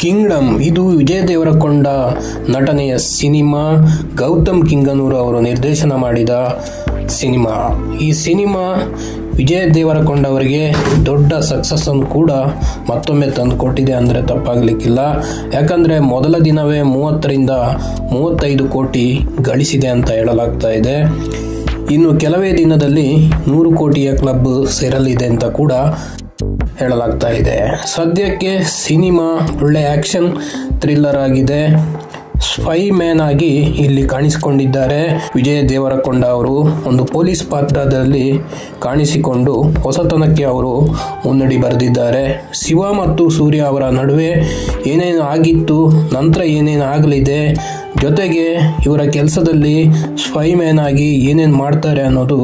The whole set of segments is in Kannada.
ಕಿಂಗ್ಡಮ್ ಇದು ವಿಜಯ್ ದೇವರಕೊಂಡ ನಟನೆಯ ಸಿನಿಮಾ. ಗೌತಮ್ ಕಿಂಗನೂರು ಅವರು ನಿರ್ದೇಶನ ಮಾಡಿದ ಸಿನಿಮಾ. ಈ ಸಿನಿಮಾ ವಿಜಯ್ ದೇವರಕೊಂಡ ಅವರಿಗೆ ದೊಡ್ಡ ಸಕ್ಸಸ್ ಅನ್ನು ಕೂಡ ಮತ್ತೊಮ್ಮೆ ತಂದು ಕೊಟ್ಟಿದೆ ಅಂದರೆ ತಪ್ಪಾಗಲಿಕ್ಕಿಲ್ಲ. ಯಾಕಂದರೆ ಮೊದಲ ದಿನವೇ 30ರಿಂದ 35 ಕೋಟಿ ಗಳಿಸಿದೆ ಅಂತ ಹೇಳಲಾಗ್ತಾ ಇದೆ. ಇನ್ನು ಕೆಲವೇ ದಿನದಲ್ಲಿ 100 ಕೋಟಿಯ ಕ್ಲಬ್ ಸೇರಲಿದೆ ಅಂತ ಕೂಡ ಹೇಳಲಾಗ್ತಾ ಇದೆ. ಸದ್ಯಕ್ಕೆ ಸಿನಿಮಾ ಒಳ್ಳೆ ಆಕ್ಷನ್ ಥ್ರಿಲ್ಲರ್ ಆಗಿದೆ. ಸ್ಪೈ ಮ್ಯಾನ್ ಆಗಿ ಇಲ್ಲಿ ಕಾಣಿಸಿಕೊಂಡಿದ್ದಾರೆ ವಿಜಯ್ ದೇವರಕೊಂಡ ಅವರು. ಒಂದು ಪೊಲೀಸ್ ಪಾತ್ರದಲ್ಲಿ ಕಾಣಿಸಿಕೊಂಡು ಹೊಸತನಕ್ಕೆ ಅವರು ಮುನ್ನುಡಿ ಬರೆದಿದ್ದಾರೆ. ಶಿವ ಮತ್ತು ಸೂರ್ಯ ಅವರ ನಡುವೆ ಏನೇನು ಆಗಿತ್ತು, ನಂತರ ಏನೇನು ಆಗಲಿದೆ, ಜೊತೆಗೆ ಇವರ ಕೆಲಸದಲ್ಲಿ ಸ್ಪೈ ಮ್ಯಾನ್ ಆಗಿ ಏನೇನು ಮಾಡ್ತಾರೆ ಅನ್ನೋದು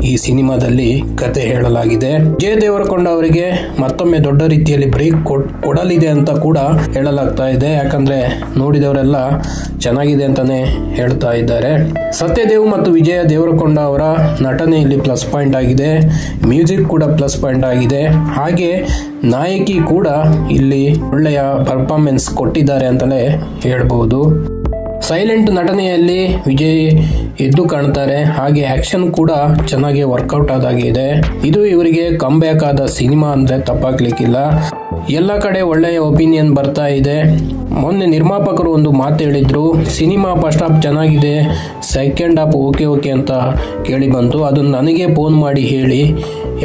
ಈ ಸಿನಿಮಾದಲ್ಲಿ ಕತೆ ಹೇಳಲಾಗಿದೆ. ವಿಜಯ್ ದೇವರಕೊಂಡ ಅವರಿಗೆ ಮತ್ತೊಮ್ಮೆ ದೊಡ್ಡ ರೀತಿಯಲ್ಲಿ ಬ್ರೇಕ್ ಕೊಡಲಿದೆ ಅಂತ ಕೂಡ ಹೇಳಲಾಗ್ತಾ ಇದೆ. ಯಾಕಂದ್ರೆ ನೋಡಿದವರೆಲ್ಲ ಚೆನ್ನಾಗಿದೆ ಅಂತಾನೆ ಹೇಳ್ತಾ ಇದ್ದಾರೆ. ಸತ್ಯದೇವ್ ಮತ್ತು ವಿಜಯ ದೇವರಕೊಂಡ ಅವರ ನಟನೆ ಇಲ್ಲಿ ಪ್ಲಸ್ ಪಾಯಿಂಟ್ ಆಗಿದೆ. ಮ್ಯೂಸಿಕ್ ಕೂಡ ಪ್ಲಸ್ ಪಾಯಿಂಟ್ ಆಗಿದೆ. ಹಾಗೆ ನಾಯಕಿ ಕೂಡ ಇಲ್ಲಿ ಒಳ್ಳೆಯ ಪರ್ಫಾರ್ಮೆನ್ಸ್ ಕೊಟ್ಟಿದ್ದಾರೆ ಅಂತಲೇ ಹೇಳ್ಬಹುದು. ಸೈಲೆಂಟ್ ನಟನೆಯಲ್ಲಿ ವಿಜಯ್ ಎದ್ದು ಕಾಣ್ತಾರೆ. ಹಾಗೆ ಆಕ್ಷನ್ ಕೂಡ ಚೆನ್ನಾಗಿ ವರ್ಕೌಟ್ ಆದಾಗಿದೆ. ಇದು ಇವರಿಗೆ ಕಮ್ಬ್ಯಾಕ್ ಆದ ಸಿನಿಮಾ ಅಂದ್ರೆ ತಪ್ಪಾಗ್ಲಿಕ್ಕಿಲ್ಲ. ಎಲ್ಲ ಕಡೆ ಒಳ್ಳೆಯ ಒಪಿನಿಯನ್ ಬರ್ತಾ ಇದೆ. ಮೊನ್ನೆ ನಿರ್ಮಾಪಕರು ಒಂದು ಮಾತು ಹೇಳಿದ್ರು, ಸಿನಿಮಾ ಫಸ್ಟ್ ಹಾಫ್ ಚೆನ್ನಾಗಿದೆ, ಸೆಕೆಂಡ್ ಹಾಫ್ ಓಕೆ ಅಂತ ಕೇಳಿ ಬಂತು. ಅದನ್ನು ನನಗೆ ಫೋನ್ ಮಾಡಿ ಹೇಳಿ,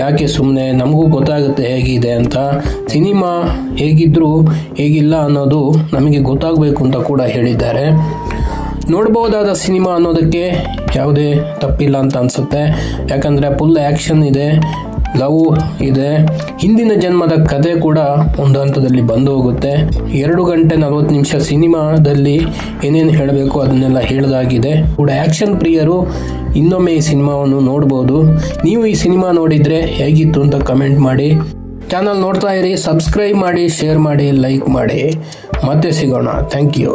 ಯಾಕೆ ಸುಮ್ಮನೆ, ನಮಗೂ ಗೊತ್ತಾಗುತ್ತೆ ಹೇಗಿದೆ ಅಂತ. ಸಿನಿಮಾ ಹೇಗಿದ್ರು ಹೇಗಿಲ್ಲ ಅನ್ನೋದು ನಮಗೆ ಗೊತ್ತಾಗಬೇಕು ಅಂತ ಕೂಡ ಹೇಳಿದ್ದಾರೆ. ನೋಡಬಹುದಾದ ಸಿನಿಮಾ ಅನ್ನೋದಕ್ಕೆ ಯಾವುದೇ ತಪ್ಪಿಲ್ಲ ಅಂತ ಅನ್ಸುತ್ತೆ. ಯಾಕಂದರೆ ಫುಲ್ ಆ್ಯಕ್ಷನ್ ಇದೆ, ಲವ್ ಇದೆ, ಹಿಂದಿನ ಜನ್ಮದ ಕತೆ ಕೂಡ ಒಂದು ಹಂತದಲ್ಲಿ ಬಂದು ಹೋಗುತ್ತೆ. 2 ಗಂಟೆ 40 ನಿಮಿಷ ಸಿನಿಮಾದಲ್ಲಿ ಏನೇನು ಹೇಳಬೇಕು ಅದನ್ನೆಲ್ಲ ಹೇಳಿದಾಗಿದೆ. ಕೂಡ ಆ್ಯಕ್ಷನ್ ಪ್ರಿಯರು ಇನ್ನೊಮ್ಮೆ ಈ ಸಿನಿಮಾವನ್ನು ನೋಡ್ಬೋದು. ನೀವು ಈ ಸಿನಿಮಾ ನೋಡಿದರೆ ಹೇಗಿತ್ತು ಅಂತ ಕಮೆಂಟ್ ಮಾಡಿ. ಚಾನಲ್ ನೋಡ್ತಾ ಇರಿ, ಸಬ್ಸ್ಕ್ರೈಬ್ ಮಾಡಿ, ಶೇರ್ ಮಾಡಿ, ಲೈಕ್ ಮಾಡಿ. ಮತ್ತೆ ಸಿಗೋಣ. Thank you.